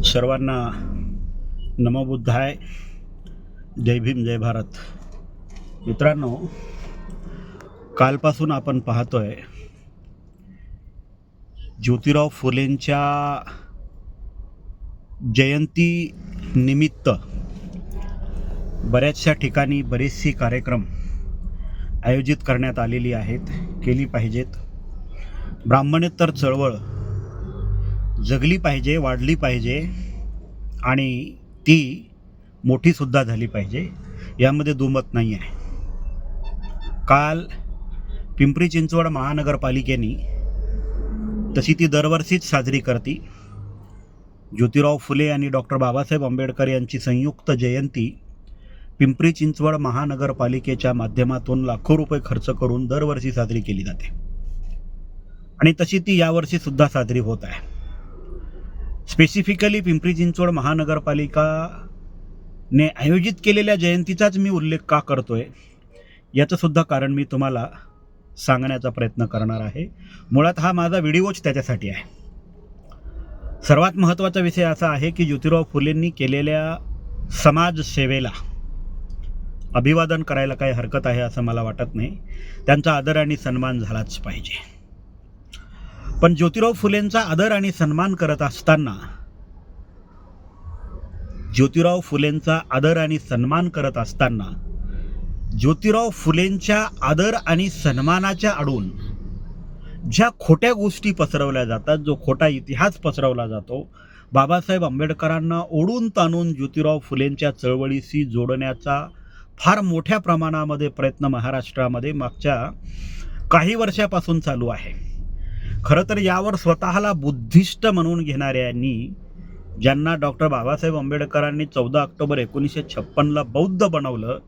सर्वांना नमो बुद्धाय. जय भीम, जय भारत. मित्रांनो, कालपासून आपण पाहतोय ज्योतिराव फुलेंच्या जयंती निमित्त बऱ्याचशा ठिकाणी बरेचसे कार्यक्रम आयोजित करण्यात आलेली आहेत, केली पाहिजेत. ब्राह्मणेतर चळवळ जगली पाहिजे, वाढली पाहिजे आणि ती मोठीसुद्धा झाली पाहिजे, यामध्ये दुमत नाही आहे. काल पिंपरी चिंचवड महानगरपालिकेने तशी ती दरवर्षीच साजरी करते ज्योतिराव फुले आणि डॉक्टर बाबासाहेब आंबेडकर यांची संयुक्त जयंती पिंपरी चिंचवड महानगरपालिकेच्या माध्यमातून लाखो रुपये खर्च करून दरवर्षी साजरी केली जाते आणि तशी ती यावर्षीसुद्धा साजरी होत आहे. स्पेसिफिकली पिंपरी चिंचवड महानगरपालिकाने आयोजित केलेल्या जयंतीचाच मी उल्लेख का करतोय याचं सुद्धा कारण मी तुम्हाला सांगण्याचा प्रयत्न करणार आहे. मुळात हा माझा व्हिडिओच त्याच्यासाठी आहे. सर्वात महत्त्वाचा विषय असा आहे की ज्योतिराव फुलेंनी केलेल्या समाजसेवेला अभिवादन करायला काही हरकत आहे असं मला वाटत नाही. त्यांचा आदर आणि सन्मान झालाच पाहिजे. पण ज्योतिराव फुलेंचा आदर आणि सन्मान करत असताना ज्योतिराव फुलेंचा आदर आणि सन्मानाच्या आडून ज्या खोट्या गोष्टी पसरवल्या जातात, जो खोटा इतिहास पसरवला जातो, बाबासाहेब आंबेडकरांना ओढून ताणून ज्योतिराव फुलेंच्या चळवळीशी जोडण्याचा फार मोठ्या प्रमाणामध्ये प्रयत्न महाराष्ट्रामध्ये मागच्या काही वर्षापासून चालू आहे. खरं तर यावर स्वतःला बुद्धिस्ट म्हणून घेणाऱ्यांनी, ज्यांना डॉक्टर बाबासाहेब आंबेडकरांनी 14 ऑक्टोबर 1956ला बौद्ध बनवलं,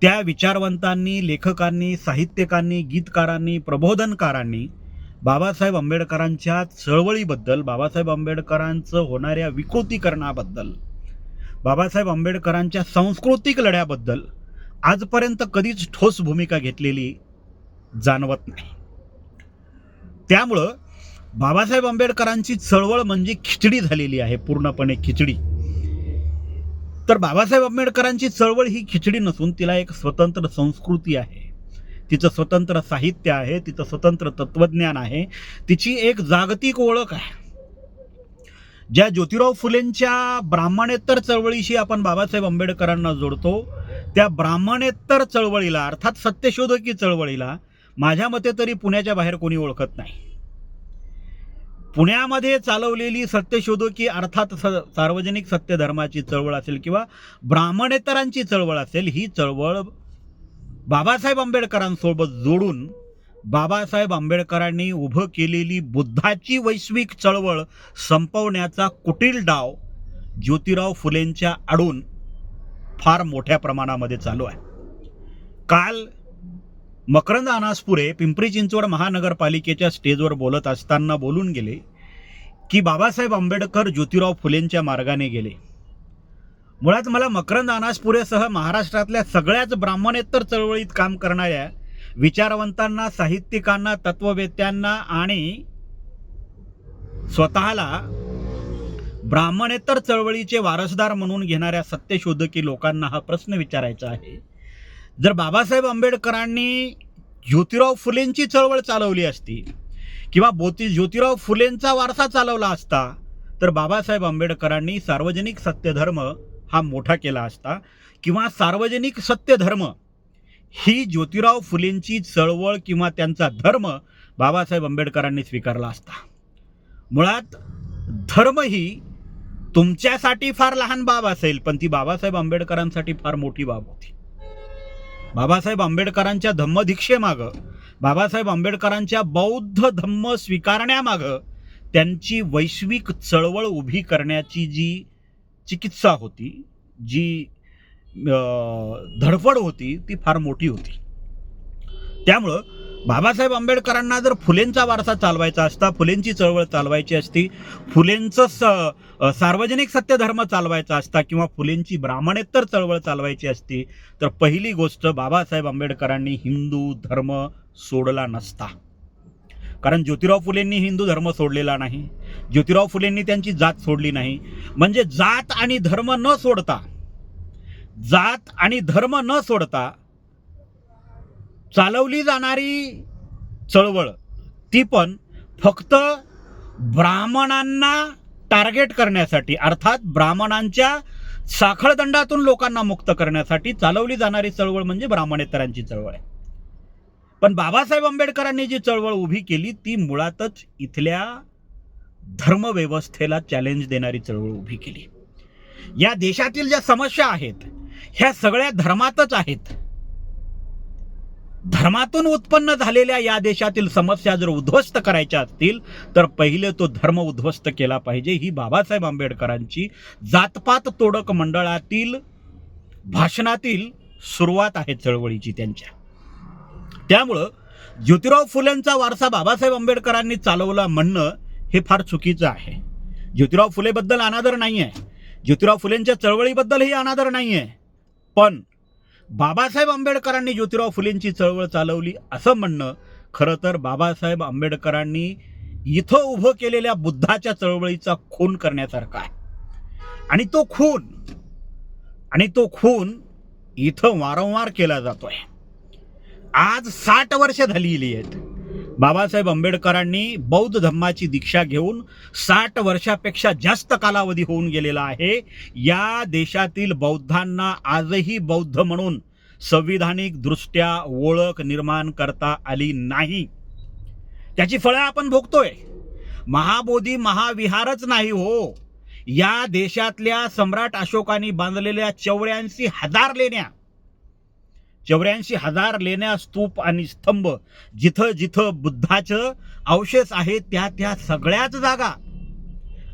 त्या विचारवंतांनी, लेखकांनी, साहित्यकांनी, गीतकारांनी, प्रबोधनकारांनी बाबासाहेब आंबेडकरांच्या चळवळीबद्दल, बाबासाहेब आंबेडकरांचं होणाऱ्या विकृतीकरणाबद्दल, बाबासाहेब आंबेडकरांच्या सांस्कृतिक लढ्याबद्दल आजपर्यंत कधीच ठोस भूमिका घेतलेली जाणवत नाही. त्यामुळं बाबासाहेब आंबेडकरांची चळवळ म्हणजे खिचडी झालेली आहे, पूर्णपणे खिचडी. तर बाबासाहेब आंबेडकरांची चळवळ ही खिचडी नसून तिला एक स्वतंत्र संस्कृती आहे, तिचं स्वतंत्र साहित्य आहे, तिचं स्वतंत्र तत्वज्ञान आहे, तिची एक जागतिक ओळख आहे. ज्या ज्योतिराव फुलेंच्या ब्राह्मणेतर चळवळीशी आपण बाबासाहेब आंबेडकरांना जोडतो, त्या ब्राह्मणेतर चळवळीला अर्थात सत्यशोधकी चळवळीला माझ्या मते तरी पुण्याच्या बाहेर कोणी ओळखत नाही. पुण्यामध्ये चालवलेली सत्यशोधकी अर्थात सार्वजनिक सत्यधर्माची चळवळ असेल किंवा ब्राह्मणेतरांची चळवळ असेल, ही चळवळ बाबासाहेब आंबेडकरांसोबत जोडून बाबासाहेब आंबेडकरांनी उभं केलेली बुद्धाची वैश्विक चळवळ संपवण्याचा कुटील डाव ज्योतिराव फुलेंच्या आडून फार मोठ्या प्रमाणामध्ये चालू आहे. काल मकरंद अनासपुरे पिंपरी चिंचवड महानगरपालिकेच्या स्टेजवर बोलत असताना बोलून गेले की बाबासाहेब आंबेडकर ज्योतिराव फुलेंच्या मार्गाने गेले. मुळात मला मकरंद अनासपुरेसह महाराष्ट्रातल्या सगळ्याच ब्राह्मणेतर चळवळीत काम करणाऱ्या विचारवंतांना, साहित्यिकांना, तत्ववेत्यांना आणि स्वतःला ब्राह्मणेतर चळवळीचे वारसदार म्हणून घेणाऱ्या सत्यशोधकी लोकांना हा प्रश्न विचारायचा आहे. जर बाबासाहेब आंबेडकरांनी ज्योतिराव फुलेंची चळवळ चालवली असती किंवा ज्योतिराव फुलेंचा वारसा चालवला असता, तर बाबासाहेब आंबेडकरांनी सार्वजनिक सत्यधर्म हा मोठा केला असता किंवा सार्वजनिक सत्यधर्म ही ज्योतिराव फुलेंची चळवळ किंवा त्यांचा धर्म बाबासाहेब आंबेडकरांनी स्वीकारला असता. मुळात धर्म ही तुमच्यासाठी फार लहान बाब असेल, पण ती बाबासाहेब आंबेडकरांसाठी फार मोठी बाब होती. बाबासाहेब आंबेडकरांच्या धम्मदीक्षेमागं, बाबासाहेब आंबेडकरांच्या बौद्ध धम्म स्वीकारण्यामागं त्यांची वैश्विक चळवळ उभी करण्याची जी चिकित्सा होती, जी धडपड होती, ती फार मोठी होती. त्यामुळं बाबासाहेब आंबेडकरांना जर फुलेंचा वारसा चालवायचा असता, फुलेंची चळवळ चालवायची असती, फुलेंचं सार्वजनिक सत्यधर्म चालवायचा असता किंवा फुलेंची ब्राह्मणेतर चळवळ चालवायची असती, तर पहिली गोष्ट बाबासाहेब आंबेडकरांनी हिंदू धर्म सोडला नसता. कारण ज्योतिराव फुलेंनी हिंदू धर्म सोडलेला नाही, ज्योतिराव फुलेंनी त्यांची जात सोडली नाही. म्हणजे जात आणि धर्म न सोडता चालवली जाणारी चळवळ, ती पण फक्त ब्राह्मणांना टार्गेट करण्यासाठी, अर्थात ब्राह्मणांच्या साखळदंडातून लोकांना मुक्त करण्यासाठी चालवली जाणारी चळवळ म्हणजे ब्राह्मणेतरांची चळवळ आहे. पण बाबासाहेब आंबेडकरांनी जी चळवळ उभी केली ती मुळातच इथल्या धर्मव्यवस्थेला चॅलेंज देणारी चळवळ उभी केली. या देशातील ज्या समस्या आहेत ह्या सगळ्या धर्मातच आहेत. धर्मातून उत्पन्न झालेल्या या देशातील समस्या जर उद्ध्वस्त करायच्या असतील तर पहिले तो धर्म उद्ध्वस्त केला पाहिजे. ही बाबासाहेब आंबेडकरांची जातपात तोडक मंडळातील भाषणातील सुरुवात आहे चळवळीची त्यांच्या. त्यामुळं ज्योतिराव फुलेंचा वारसा बाबासाहेब आंबेडकरांनी चालवला म्हणणं हे फार चुकीचं आहे. ज्योतिराव फुलेबद्दल अनादर नाही आहे, ज्योतिराव फुलेंच्या चळवळीबद्दलही अनादर नाही आहे, पण बाबासाहेब आंबेडकरांनी ज्योतिराव फुलेंची चळवळ चालवली असं म्हणणं खरं तर बाबासाहेब आंबेडकरांनी इथं उभं केलेल्या बुद्धाच्या चळवळीचा खून करण्यासारखा आहे. आणि तो खून इथं वारंवार केला जातोय. आज 60 वर्ष झालेली आहेत. बाबासाहेब आंबेडकरांनी बौद्ध धर्माची दीक्षा घेऊन 60 वर्षापेक्षा जास्त कालावधी होऊन गेलेला आहे. या देशातील बौद्धांना आजही बौद्ध म्हणून संविधानिक दृष्ट्या ओळख निर्माण करता आली नाही. त्याची फळं आपण भोगतोय. महाबोधी महाविहारच नाही हो, या देशातल्या सम्राट अशोकाने बांधलेल्या 84,000 लेण्या, स्तूप आणि स्तंभ, जिथं जिथं बुद्धाचं अवशेष आहे त्या सगळ्याच जागा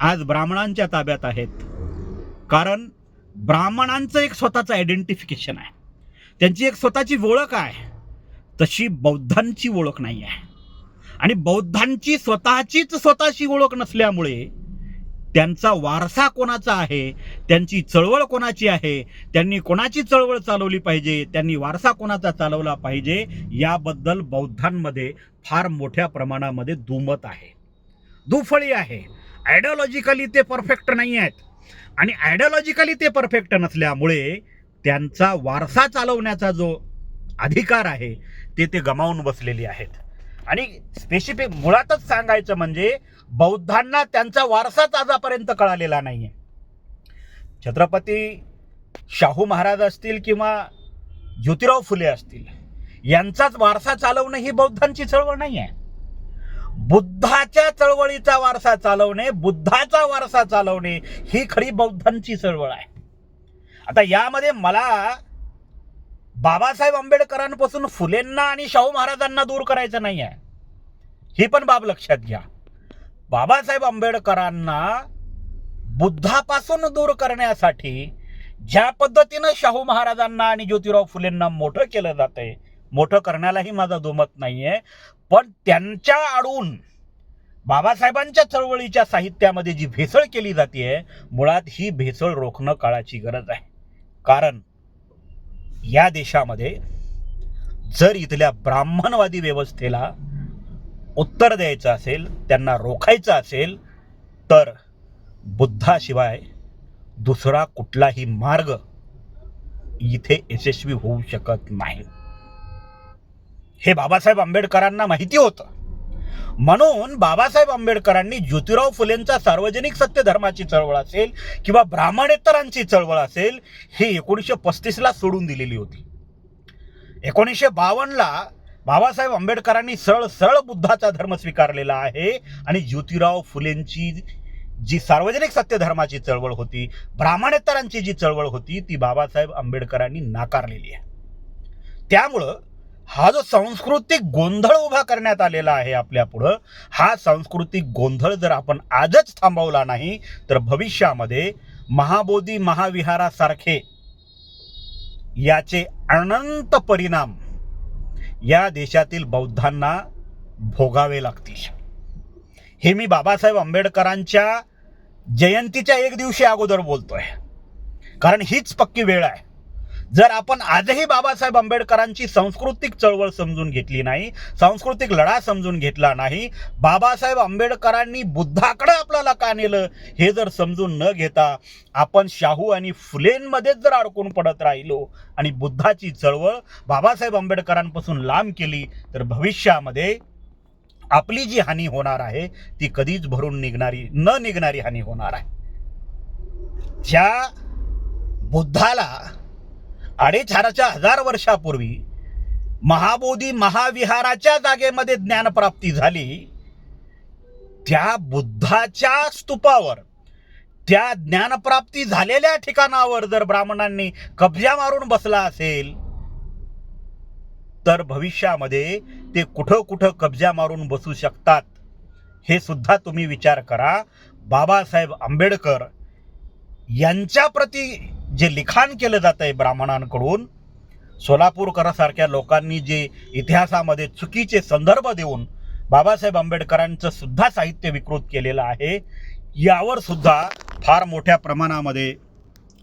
आज ब्राह्मणांच्या ताब्यात आहेत. कारण ब्राह्मणांचं एक स्वतःचं आयडेंटिफिकेशन आहे, त्यांची एक स्वतःची ओळख आहे. तशी बौद्धांची ओळख नाही आहे. आणि बौद्धांची स्वतःची ओळख नसल्यामुळे त्यांचा वारसा कोणाचा आहे, त्यांची चळवळ कोणाची आहे, त्यांनी कोणाची चळवळ चालवली पाहिजे, त्यांनी वारसा कोणाचा चालवला पाहिजे, याबद्दल बौद्धांमध्ये फार मोठ्या प्रमाणामध्ये दुमत आहे, दुफळी आहे. आयडिओलॉजिकली ते परफेक्ट नाही आहेत. आणि आयडिओलॉजिकली ते परफेक्ट नसल्यामुळे त्यांचा वारसा चालवण्याचा जो अधिकार आहे ते गमावून बसलेली आहेत. आणि स्पेसिफिक मुळातच सांगायचं म्हणजे बौद्धांना त्यांचा वारसाच आजपर्यंत कळालेला नाहीये. छत्रपती शाहू महाराज असतील किंवा ज्योतिराव फुले असतील, यांचाच वारसा चालवणं ही बौद्धांची चळवळ नाही आहे. बुद्धाच्या चळवळीचा वारसा चालवणे, बुद्धाचा वारसा चालवणे ही खरी बौद्धांची चळवळ आहे. आता यामध्ये मला बाबासाहेब आंबेडकरांपासून फुलेंना आणि शाहू महाराजांना दूर करायचं नाही आहे, ही पण बाब लक्षात घ्या. बाबासाहेब आंबेडकरांना बुद्धापासून दूर करण्यासाठी ज्या पद्धतीनं शाहू महाराजांना आणि ज्योतिराव फुलेंना मोठं केलं जातंय, मोठं करण्यालाही माझा दुमत नाहीये, पण त्यांच्या आडून बाबासाहेबांच्या चळवळीच्या साहित्यामध्ये जी भेसळ केली जाते, मुळात ही भेसळ रोखणं काळाची गरज आहे. कारण या देशामध्ये जर इथल्या ब्राह्मणवादी व्यवस्थेला उत्तर द्यायचं असेल, त्यांना रोखायचं असेल, तर बुद्धाशिवाय दुसरा कुठलाही मार्ग इथे यशस्वी होऊ शकत नाही. हे बाबासाहेब आंबेडकरांना माहिती होतं. म्हणून बाबासाहेब आंबेडकरांनी ज्योतिराव फुलेंचा सार्वजनिक सत्य धर्माची चळवळ असेल किंवा ब्राह्मणेतरांची चळवळ असेल, ही 1935ला सोडून दिलेली होती. 1952ला बाबासाहेब आंबेडकरांनी सरळ बुद्धाचा धर्म स्वीकारलेला आहे. आणि ज्योतिराव फुलेंची जी सार्वजनिक सत्य धर्माची चळवळ होती, ब्राह्मणेतरांची जी चळवळ होती, ती बाबासाहेब आंबेडकरांनी नाकारलेली आहे. त्यामुळं हा जो सांस्कृतिक गोंधळ उभा करण्यात आलेला आहे आपल्या पुढं, हा सांस्कृतिक गोंधळ जर आपण आजच थांबवला नाही तर भविष्यामध्ये महाबोधी महाविहारासारखे याचे अनंत परिणाम या देशातील बौद्धांना भोगावे लागतील. हे मी बाबासाहेब आंबेडकरांच्या जयंतीच्या 1 दिवशी अगोदर बोलतोय, कारण हीच पक्की वेळ आहे. जर आपण आजही बाबासाहेब आंबेडकरांची सांस्कृतिक चळवळ समजून घेतली नाही, सांस्कृतिक लढा समजून घेतला नाही, बाबासाहेब आंबेडकरांनी बुद्धाकडे आपल्याला का नेलं हे जर समजून न घेता आपण शाहू आणि फुलेंमध्येच जर अडकून पडत राहिलो आणि बुद्धाची चळवळ बाबासाहेब आंबेडकरांपासून लांब केली तर भविष्यामध्ये आपली जी हानी होणार आहे ती कधीच भरून निघणारी हानी होणार आहे. ज्या बुद्धाला 4,500 वर्षापूर्वी महाबोधी महाविहाराच्या जागेमध्ये ज्ञानप्राप्ती झाली, त्या बुद्धाच्या स्तूपावर, त्या ज्ञानप्राप्ती झालेल्या ठिकाणावर जर ब्राह्मणांनी कब्जा मारून बसला असेल तर भविष्यामध्ये ते कुठं कुठं कब्जा मारून बसू शकतात हे सुद्धा तुम्ही विचार करा. बाबासाहेब आंबेडकर यांच्या प्रती जे लिखाण केलं जात आहे ब्राह्मणांकडून, सोलापूरकरांसारख्या लोकांनी जे इतिहासामध्ये चुकीचे संदर्भ देऊन बाबासाहेब आंबेडकरांचं सुद्धा साहित्य विकृत केलेलं आहे, यावर सुद्धा फार मोठ्या प्रमाणामध्ये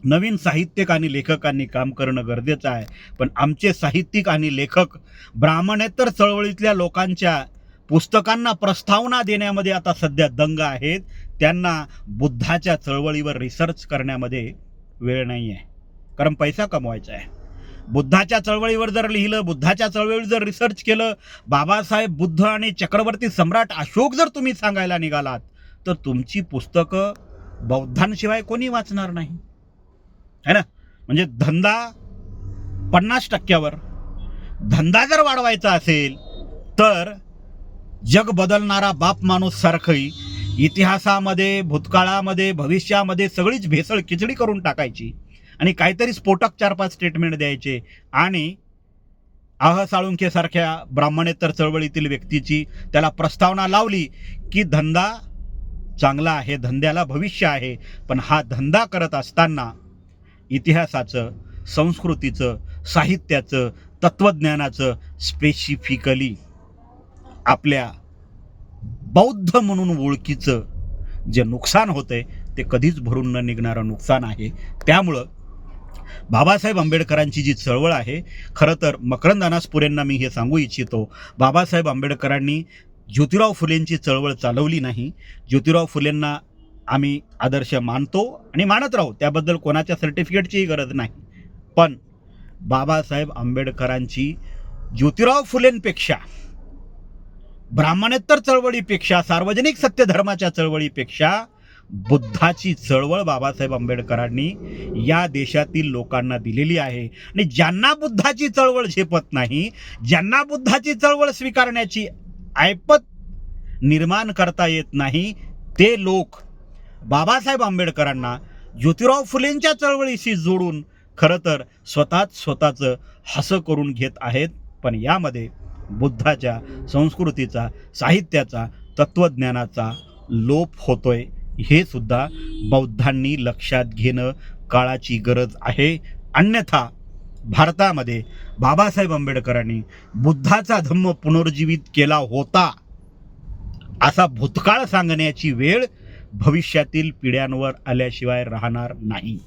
नवीन साहित्यिक आणि लेखकांनी काम करणं गरजेचं आहे. पण आमचे साहित्यिक आणि लेखक ब्राह्मणेतर चळवळीतल्या लोकांच्या पुस्तकांना प्रस्तावना देण्यामध्ये आता सध्या दंग आहेत. त्यांना बुद्धाच्या चळवळीवर रिसर्च करण्यामध्ये वेळ नाही आहे, कारण पैसा कमवायचा आहे. बुद्धाच्या चळवळीवर जर लिहिलं, बुद्धाच्या चळवळीवर जर रिसर्च केलं, बाबासाहेब, बुद्ध आणि चक्रवर्ती सम्राट अशोक जर तुम्ही सांगायला निघालात तर तुमची पुस्तकं बौद्धांशिवाय कोणी वाचणार नाही, है ना. म्हणजे धंदा 50%वर धंदा जर वाढवायचा असेल तर जग बदलणारा बाप माणूस सारखी इतिहासामध्ये, भूतकाळामध्ये, भविष्यामध्ये सगळीच भेसळ खिचडी करून टाकायची आणि काहीतरी स्फोटक 4-5 स्टेटमेंट द्यायचे आणि साळुंखे सारख्या ब्राह्मणेतर चळवळीतील व्यक्तीची त्याला प्रस्तावना लावली की धंदा चांगला आहे, धंद्याला भविष्य आहे. पण हा धंदा करत असताना इतिहासाचं, संस्कृतीचं, साहित्याचं, तत्त्वज्ञानाचं, स्पेसिफिकली आपल्या बौद्ध म्हणून ओळखीचं जे नुकसान होतंय ते कधीच भरून न निघणारं नुकसान आहे. त्यामुळं बाबासाहेब आंबेडकरांची जी चळवळ आहे, खरं तर मकरंद अनासपुरेंना मी हे सांगू इच्छितो, बाबासाहेब आंबेडकरांनी ज्योतिराव फुलेंची चळवळ चालवली नाही. ज्योतिराव फुलेंना आम्ही आदर्श मानतो आणि मानत राहू, त्याबद्दल कोणाच्या सर्टिफिकेटचीही गरज नाही. पण बाबासाहेब आंबेडकरांची ज्योतिराव फुलेंपेक्षा, ब्राह्मणेतर चळवळीपेक्षा, सार्वजनिक सत्यधर्माच्या चळवळीपेक्षा बुद्धाची चळवळ बाबासाहेब आंबेडकरांनी या देशातील लोकांना दिलेली आहे. आणि ज्यांना बुद्धाची चळवळ झेपत नाही, ज्यांना बुद्धाची चळवळ स्वीकारण्याची ऐपत निर्माण करता येत नाही, ते लोक बाबासाहेब आंबेडकरांना ज्योतिराव फुलेंच्या चळवळीशी जोडून खरं तर स्वतःचं हसं करून घेत आहेत. पण यामध्ये बुद्धाच्या, संस्कृतीचा, साहित्याचा, तत्त्वज्ञानाचा लोप होतोय हे सुद्धा बौद्धांनी लक्षात घेणं काळाची गरज आहे. अन्यथा भारतामध्ये बाबासाहेब आंबेडकरांनी बुद्धाचा धम्म पुनर्जीवित केला होता असा भूतकाळ सांगण्याची वेळ भविष्यातील पिढ्यांवर आल्याशिवाय राहणार नाही.